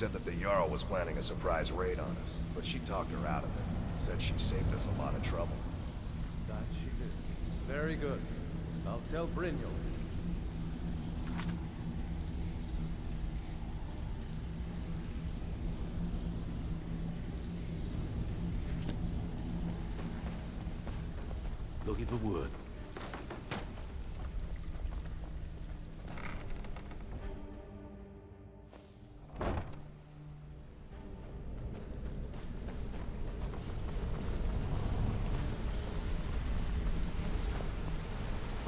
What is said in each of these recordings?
said that the Jarl was planning a surprise raid on us, but she talked her out of it. Said she saved us a lot of trouble. That she did. Very good. I'll tell Brynjolf. Looking for wood.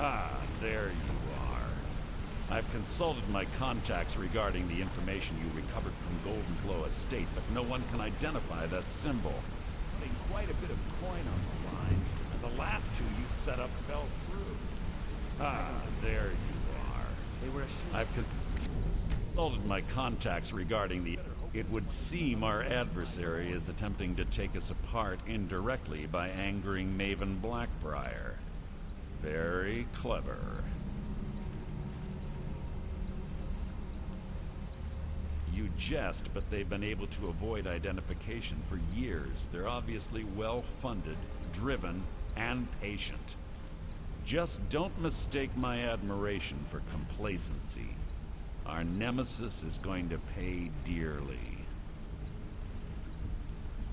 Ah, there you are. I've consulted my contacts regarding the information you recovered from Golden Glow Estate, but no one can identify that symbol. Putting quite a bit of coin on the line, and the last two you set up fell through. Ah, there you are. I've consulted my contacts regarding the... It would seem our adversary is attempting to take us apart indirectly by angering Maven Blackbriar. Very clever. You jest, but they've been able to avoid identification for years. They're obviously well-funded, driven, and patient. Just don't mistake my admiration for complacency. Our nemesis is going to pay dearly.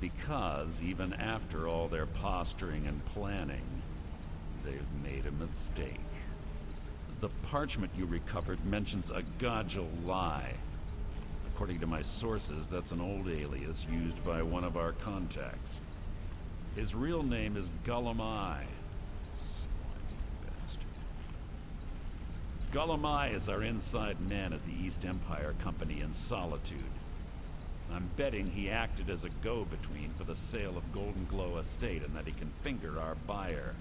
Because even after all their posturing and planning, they've made a mistake. The parchment you recovered mentions a Gajal lie. According to my sources, that's an old alias used by one of our contacts. His real name is Gullumai. Gullumai is our inside man at the East Empire Company in Solitude. I'm betting he acted as a go-between for the sale of Golden Glow Estate and that he can finger our buyer.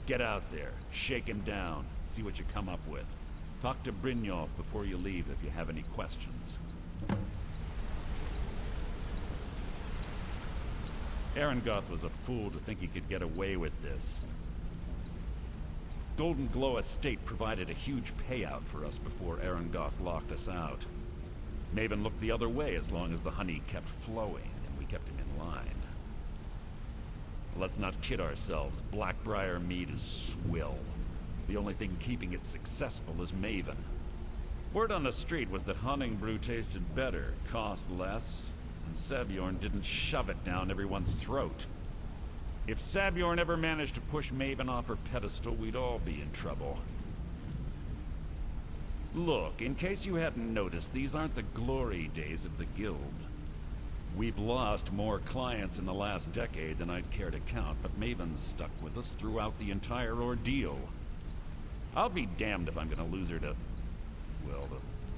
Get out there, shake him down, see what you come up with. Talk to Brynjolf before you leave if you have any questions. Arengoth was a fool to think he could get away with this. Golden Glow Estate provided a huge payout for us before Arengoth locked us out. Maven looked the other way as long as the honey kept flowing and we kept him in line. Let's not kid ourselves, Blackbriar mead is swill. The only thing keeping it successful is Maven. Word on the street was that hunting brew tasted better, cost less, and Sabjorn didn't shove it down everyone's throat. If Sabjorn ever managed to push Maven off her pedestal, we'd all be in trouble. Look, in case you hadn't noticed, these aren't the glory days of the guild. We've lost more clients in the last decade than I'd care to count, but Maven's stuck with us throughout the entire ordeal. I'll be damned if I'm gonna lose her to, well,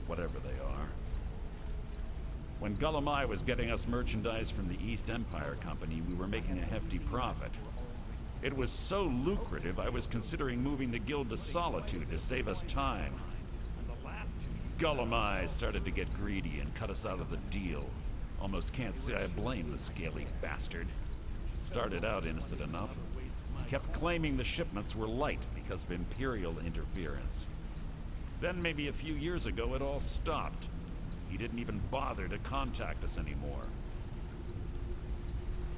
whatever they are. When Gullumai was getting us merchandise from the East Empire Company, we were making a hefty profit. It was so lucrative, I was considering moving the guild to Solitude to save us time. Gullumai started to get greedy and cut us out of the deal. Almost can't say I blame the scaly bastard. Started out innocent enough. He kept claiming the shipments were light because of Imperial interference. Then maybe a few years ago it all stopped. He didn't even bother to contact us anymore.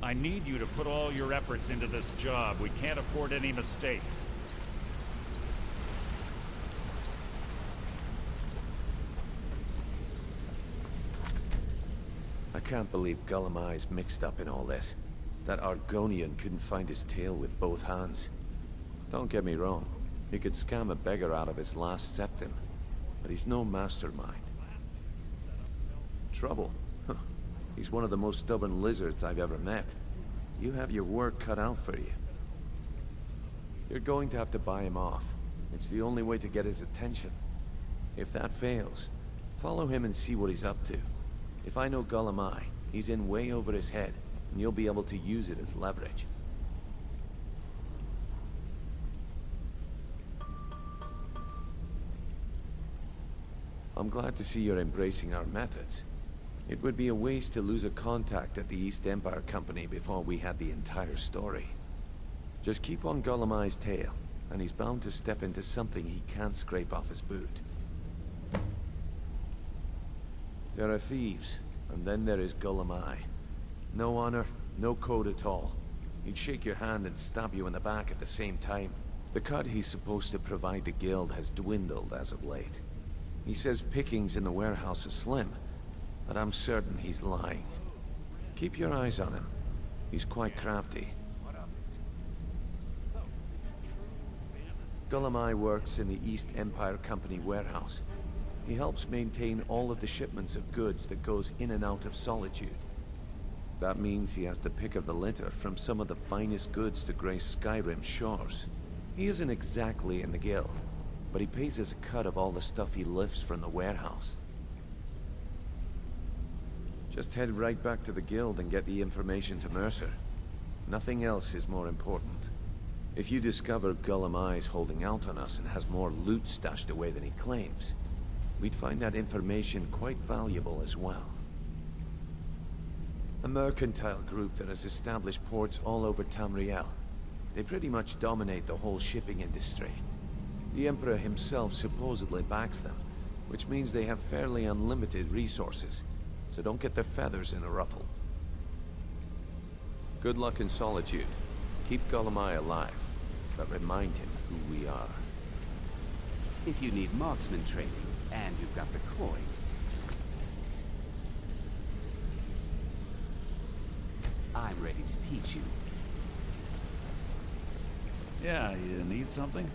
I need you to put all your efforts into this job. We can't afford any mistakes. I can't believe Gullumai's mixed up in all this. That Argonian couldn't find his tail with both hands. Don't get me wrong, he could scam a beggar out of his last septim, but he's no mastermind. Trouble? Huh. He's one of the most stubborn lizards I've ever met. You have your work cut out for you. You're going to have to buy him off. It's the only way to get his attention. If that fails, follow him and see what he's up to. If I know Gullumai, he's in way over his head, and you'll be able to use it as leverage. I'm glad to see you're embracing our methods. It would be a waste to lose a contact at the East Empire Company before we had the entire story. Just keep on Gullumai's tail, and he's bound to step into something he can't scrape off his boot. There are thieves, and then there is Gulamai. No honor, no code at all. He'd shake your hand and stab you in the back at the same time. The cut he's supposed to provide the guild has dwindled as of late. He says pickings in the warehouse are slim, but I'm certain he's lying. Keep your eyes on him. He's quite crafty. Gulamai works in the East Empire Company warehouse. He helps maintain all of the shipments of goods that goes in and out of Solitude. That means he has the pick of the litter from some of the finest goods to grace Skyrim's shores. He isn't exactly in the guild, but he pays us a cut of all the stuff he lifts from the warehouse. Just head right back to the guild and get the information to Mercer. Nothing else is more important. If you discover Gulamai's holding out on us and has more loot stashed away than he claims, we'd find that information quite valuable as well. A mercantile group that has established ports all over Tamriel. They pretty much dominate the whole shipping industry. The Emperor himself supposedly backs them, which means they have fairly unlimited resources, so don't get their feathers in a ruffle. Good luck in Solitude. Keep Gulamai alive, but remind him who we are. If you need marksman training, and you've got the coin. I'm ready to teach you. Yeah, you need something?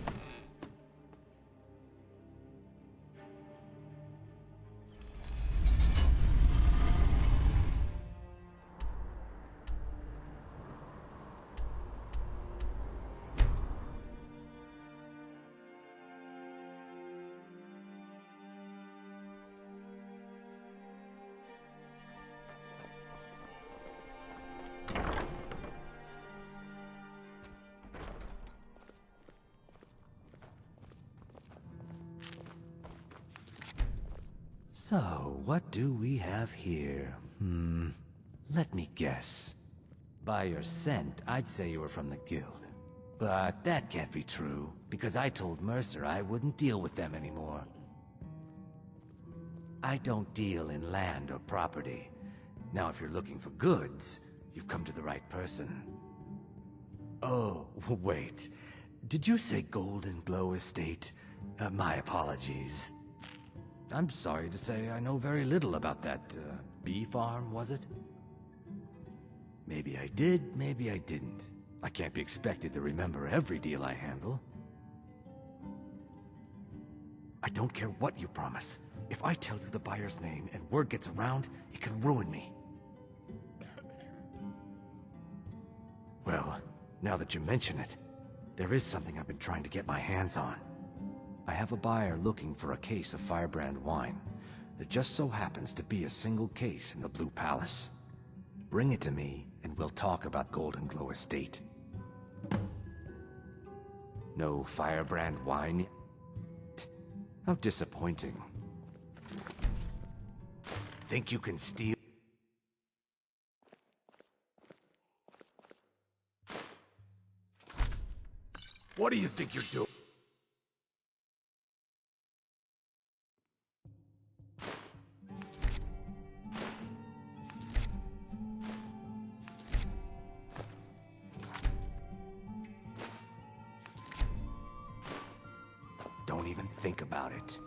So, what do we have here? Let me guess. By your scent, I'd say you were from the guild. But that can't be true, because I told Mercer I wouldn't deal with them anymore. I don't deal in land or property. Now, if you're looking for goods, you've come to the right person. Oh, wait. Did you say Golden Glow Estate? My apologies. I'm sorry to say I know very little about that, bee farm, was it? Maybe I did, maybe I didn't. I can't be expected to remember every deal I handle. I don't care what you promise. If I tell you the buyer's name and word gets around, it can ruin me. Well, now that you mention it, there is something I've been trying to get my hands on. I have a buyer looking for a case of Firebrand wine. There just so happens to be a single case in the Blue Palace. Bring it to me, and we'll talk about Golden Glow Estate. No Firebrand wine? How disappointing. Think you can steal? What do you think you're doing? Don't even think about it.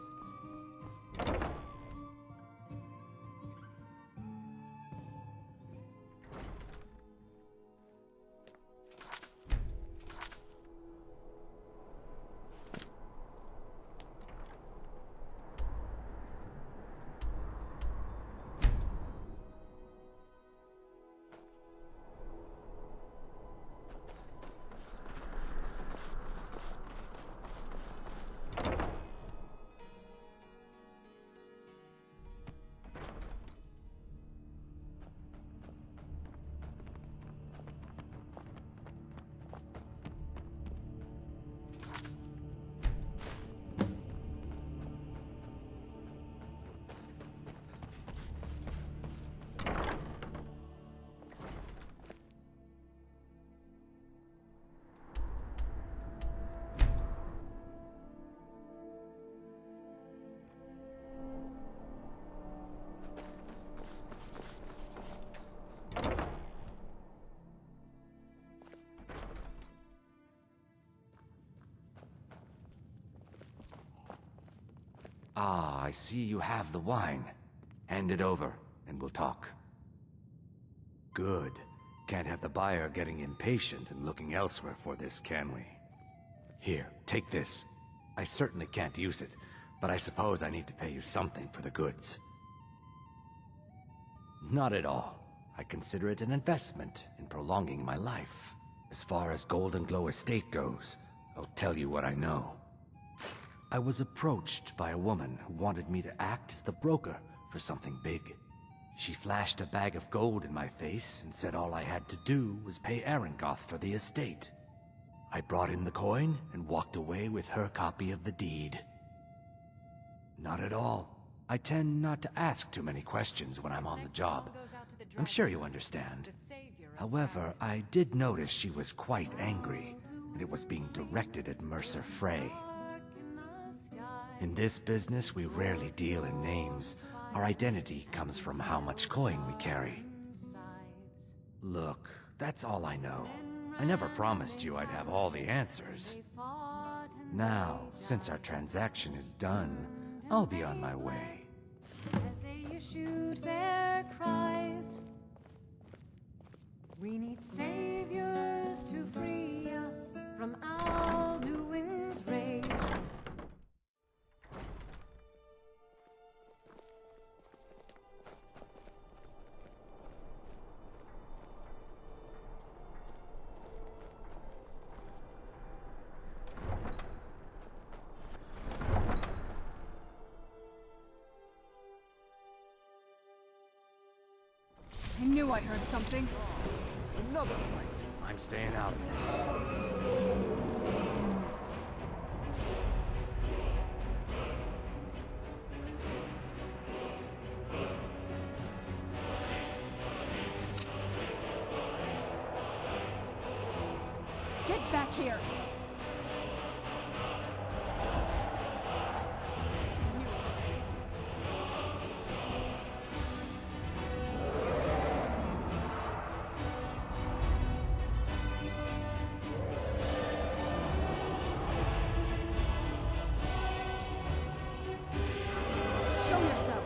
Ah, I see you have the wine. Hand it over, and we'll talk. Good. Can't have the buyer getting impatient and looking elsewhere for this, can we? Here, take this. I certainly can't use it, but I suppose I need to pay you something for the goods. Not at all. I consider it an investment in prolonging my life. As far as Golden Glow Estate goes, I'll tell you what I know. I was approached by a woman who wanted me to act as the broker for something big. She flashed a bag of gold in my face and said all I had to do was pay Arangoth for the estate. I brought in the coin and walked away with her copy of the deed. Not at all. I tend not to ask too many questions when I'm on the job. I'm sure you understand. However, I did notice she was quite angry, and it was being directed at Mercer Frey. In this business, we rarely deal in names. Our identity comes from how much coin we carry. Look, that's all I know. I never promised you I'd have all the answers. Now, since our transaction is done, I'll be on my way. As they issued their cries, we need saviors to free us from Alduin's rage. I knew I heard something. Another fight. I'm staying out of this. Get back here! Show yourself!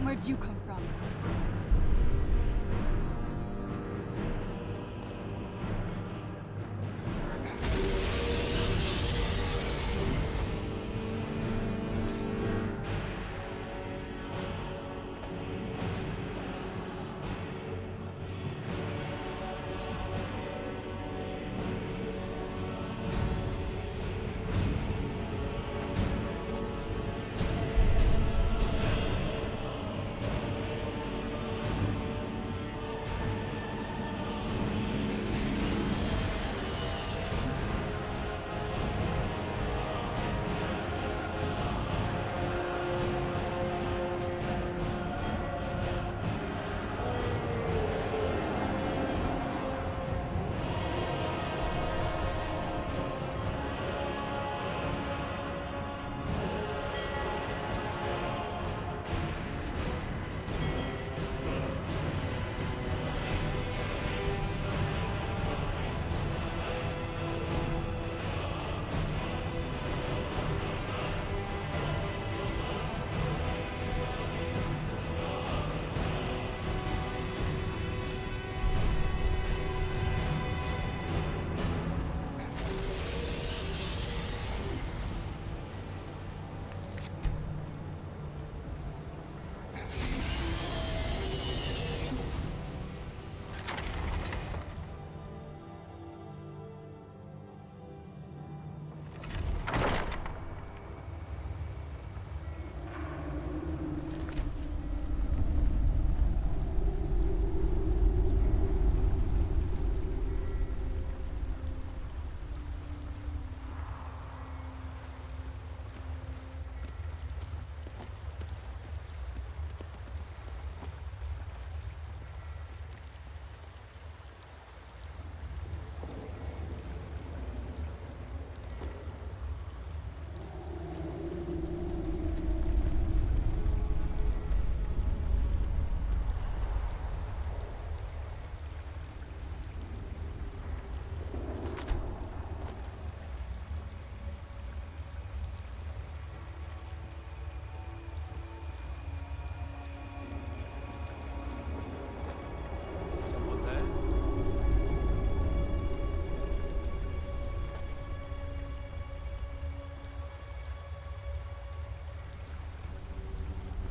Where'd you come from?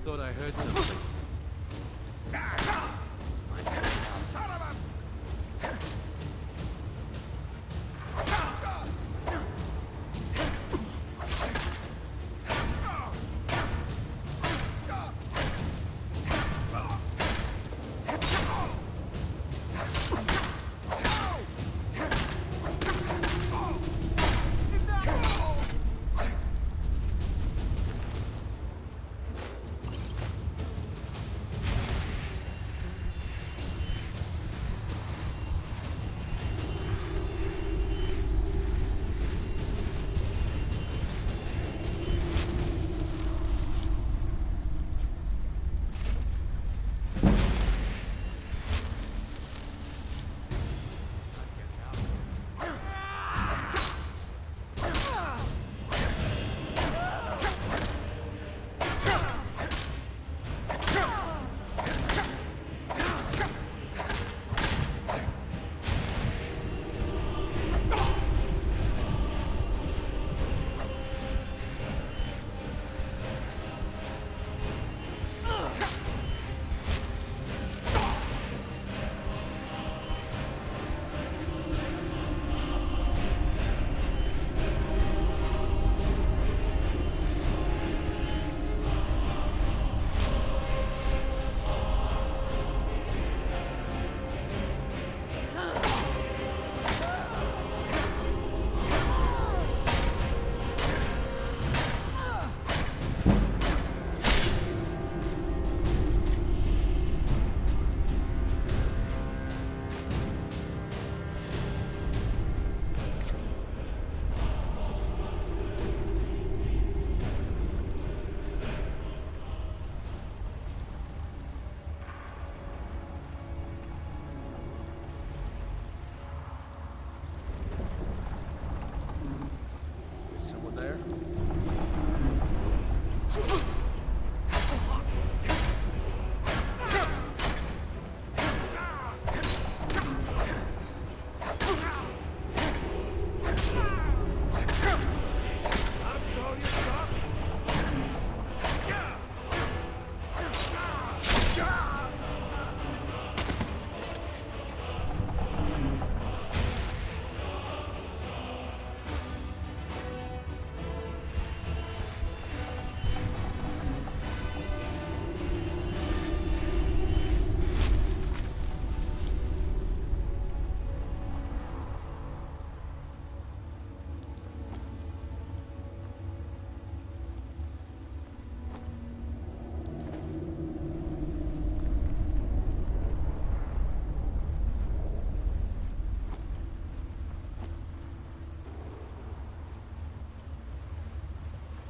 Thought I heard something.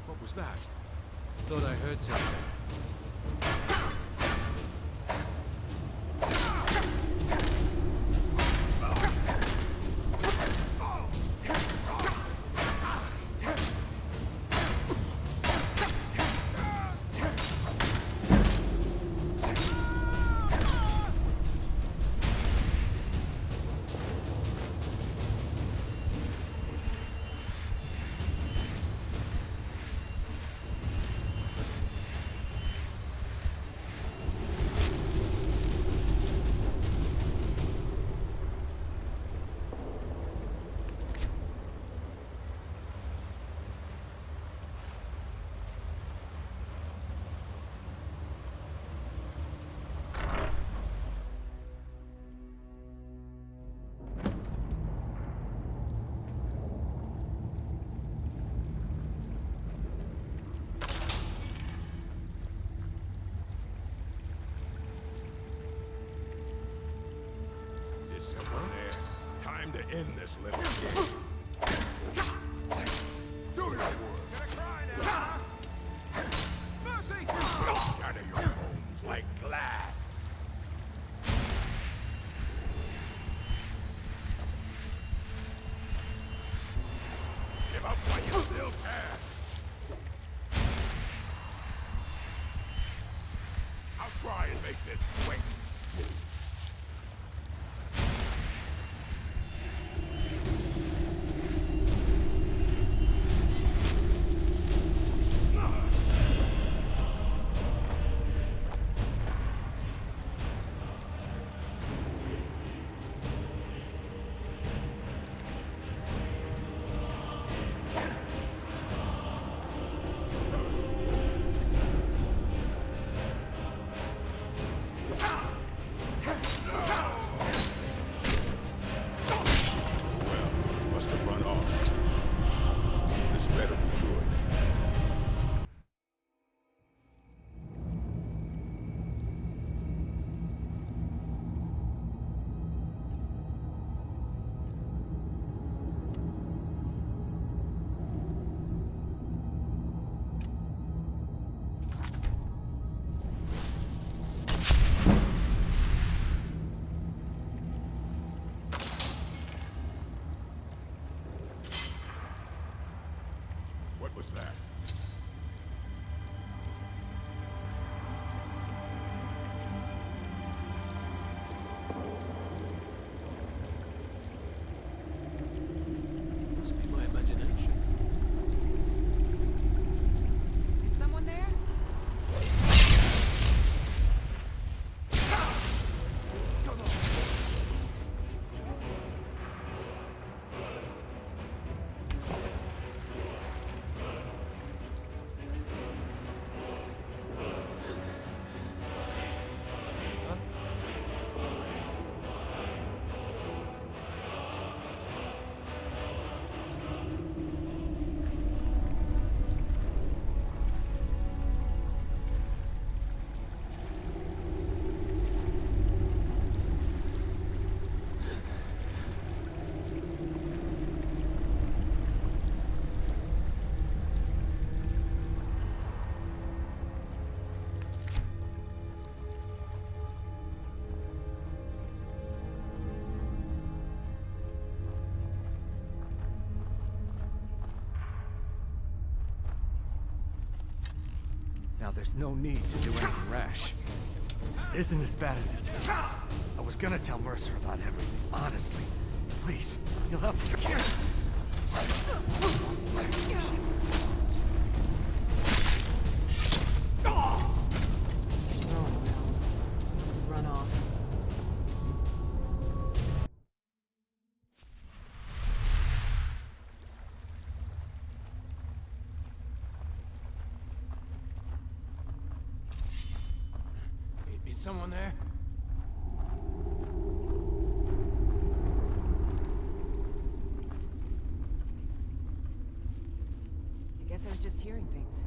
What was that? Thought I heard something. Someone there. Time to end this little game. Do your work. Gonna cry now, huh? Mercy! Shatter your bones like glass. Give up while you still can. I'll try and make this quick. Now there's no need to do anything rash. This isn't as bad as it seems. I was gonna tell Mercer about everything, honestly. Please, you'll help me here. Oh, well. Must have run off. Is someone there? I guess I was just hearing things.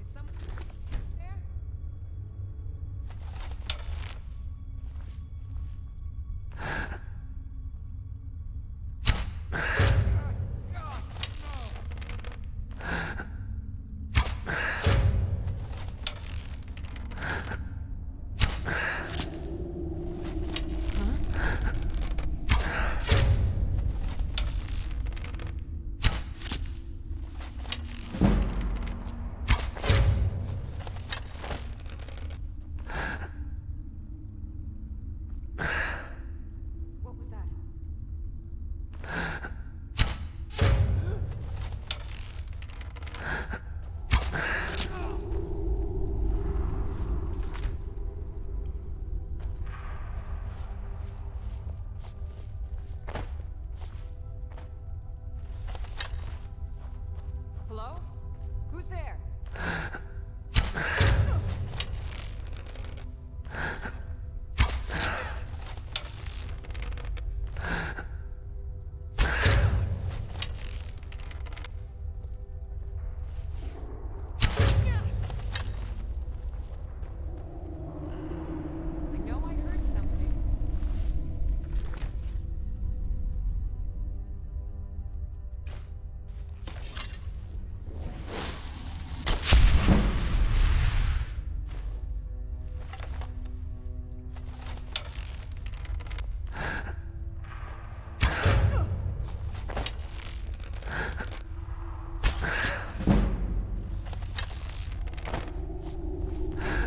Is someone there? What was that? Hello? Who's there? I know I heard something.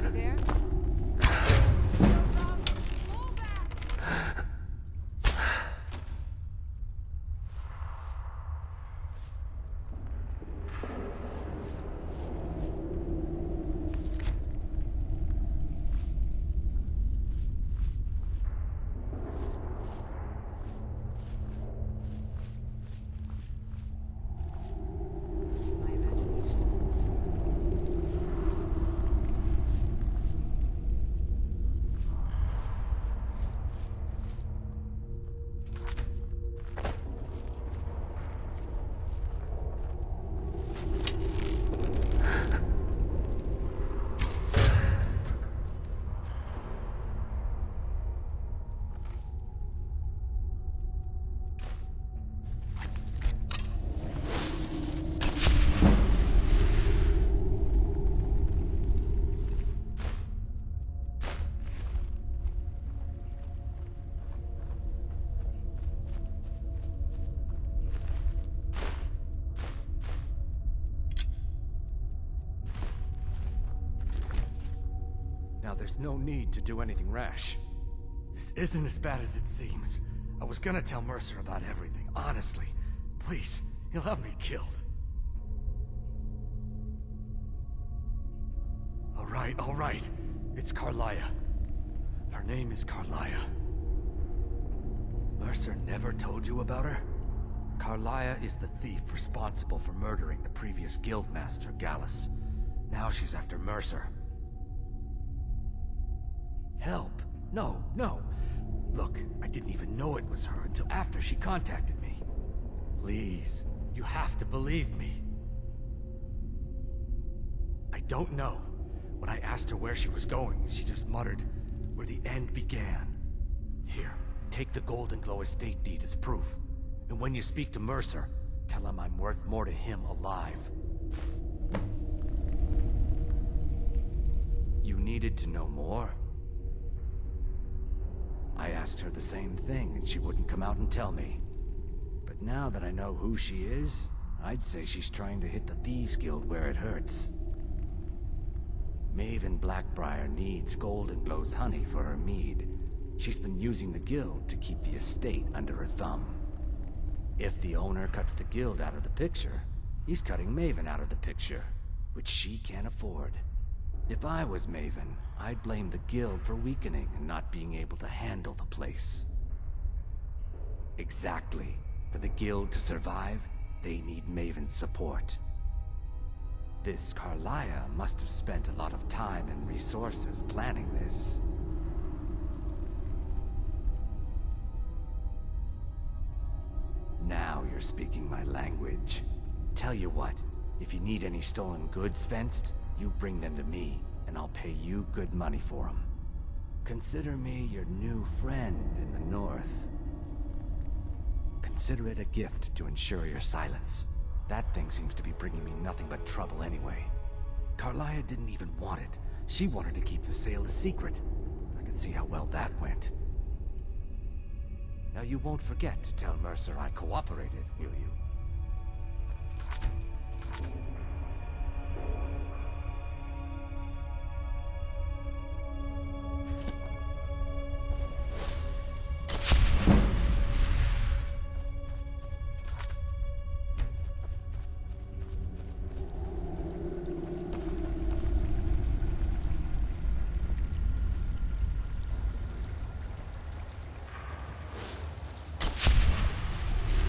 Anybody there? Pull back! Must be my imagination. Now there's no need to do anything rash. This isn't as bad as it seems. I was gonna tell Mercer about everything, honestly. Please, you'll have me killed. All right. It's Carlia. Her name is Carlia. Mercer never told you about her? Carlia is the thief responsible for murdering the previous guildmaster, Gallus. Now she's after Mercer. Help? No. Look, I didn't even know it was her until after she contacted me. Please, you have to believe me. I don't know. When I asked her where she was going, she just muttered, "Where the end began." Here, take the Golden Glow estate deed as proof. And when you speak to Mercer, tell him I'm worth more to him alive. You needed to know more? I asked her the same thing, and she wouldn't come out and tell me. But now that I know who she is, I'd say she's trying to hit the Thieves Guild where it hurts. Maven Blackbriar needs Goldenglow's honey for her mead. She's been using the guild to keep the estate under her thumb. If the owner cuts the guild out of the picture, he's cutting Maven out of the picture, which she can't afford. If I was Maven, I'd blame the guild for weakening and not being able to handle the place. Exactly. For the guild to survive, they need Maven's support. This Carlia must have spent a lot of time and resources planning this. Now you're speaking my language. Tell you what, if you need any stolen goods fenced, you bring them to me, and I'll pay you good money for them. Consider me your new friend in the north. Consider it a gift to ensure your silence. That thing seems to be bringing me nothing but trouble anyway. Carlia didn't even want it. She wanted to keep the sale a secret. I can see how well that went. Now you won't forget to tell Mercer I cooperated, will you?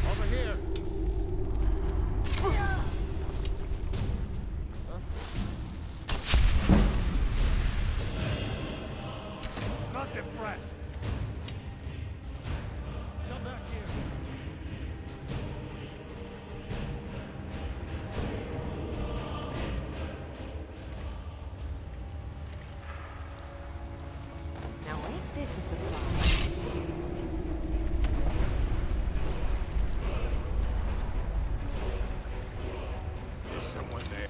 Over here. Not impressed. Come back here. Now ain't this a surprise? There's someone there.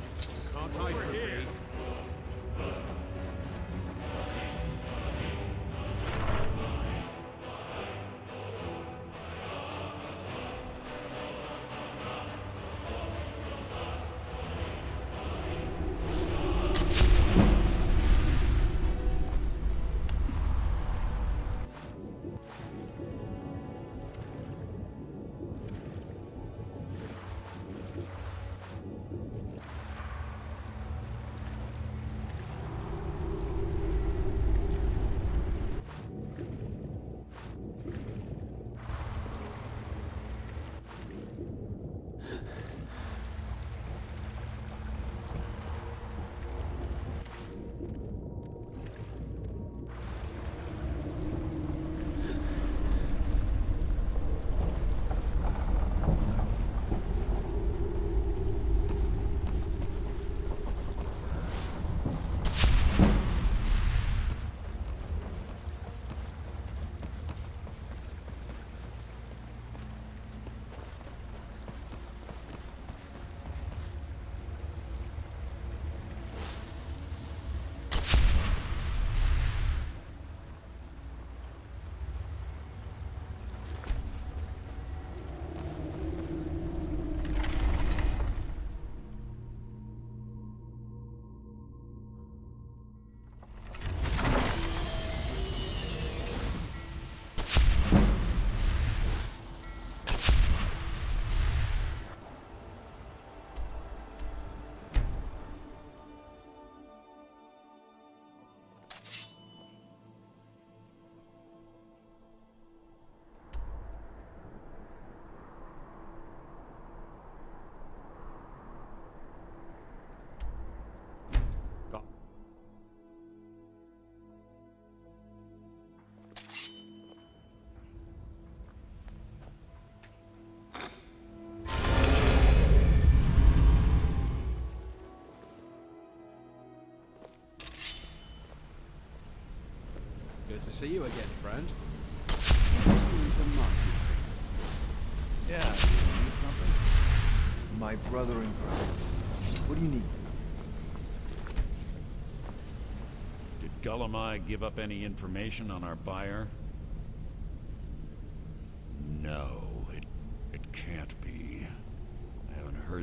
Can't hide from me. Good to see you again, friend. Yeah, you need something? My brother in crime. What do you need? Did Gullamai give up any information on our buyer?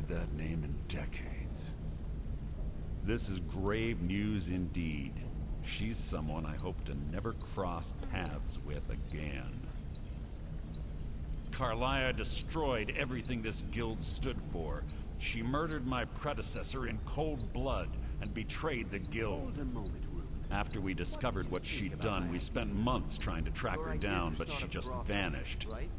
that name in decades. This is grave news indeed. She's someone I hope to never cross paths with again. Carlia destroyed everything this guild stood for. She murdered my predecessor in cold blood and betrayed the guild. Hold a moment, Ruben. After we discovered what she'd done, we spent months trying to track her down, but she just vanished. Right?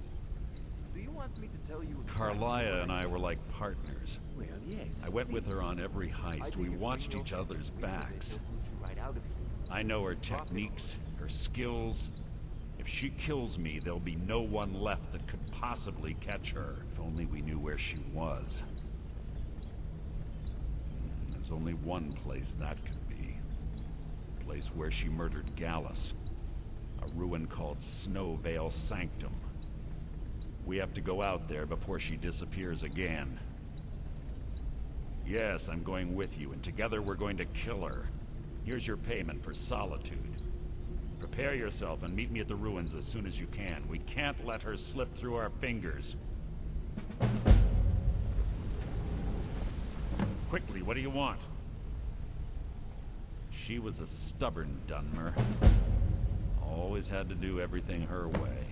Do you want me to tell you Carlia and I were like partners. Well, yes. I went with her on every heist. We watched each other's backs. Right out of here. I know her techniques, her skills. If she kills me, there'll be no one left that could possibly catch her. If only we knew where she was. There's only one place that could be. The place where she murdered Gallus. A ruin called Snow Vale Sanctum. We have to go out there before she disappears again. Yes, I'm going with you, and together we're going to kill her. Here's your payment for solitude. Prepare yourself and meet me at the ruins as soon as you can. We can't let her slip through our fingers. Quickly, what do you want? She was a stubborn Dunmer. Always had to do everything her way.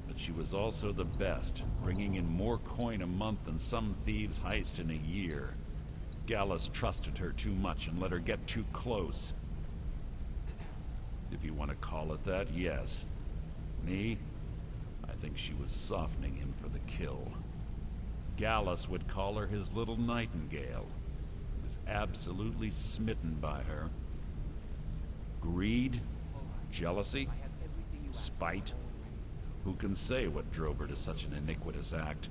But she was also the best, bringing in more coin a month than some thieves heist in a year. Gallus trusted her too much and let her get too close. If you want to call it that, yes. Me? I think she was softening him for the kill. Gallus would call her his little nightingale. He was absolutely smitten by her. Greed? Jealousy? Spite? Who can say what drove her to such an iniquitous act?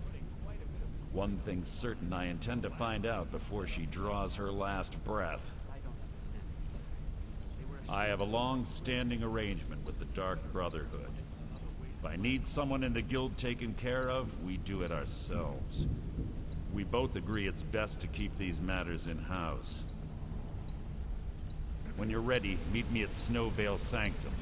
One thing's certain, I intend to find out before she draws her last breath. I have a long-standing arrangement with the Dark Brotherhood. If I need someone in the guild taken care of, we do it ourselves. We both agree it's best to keep these matters in-house. When you're ready, meet me at Snow Vale Sanctum.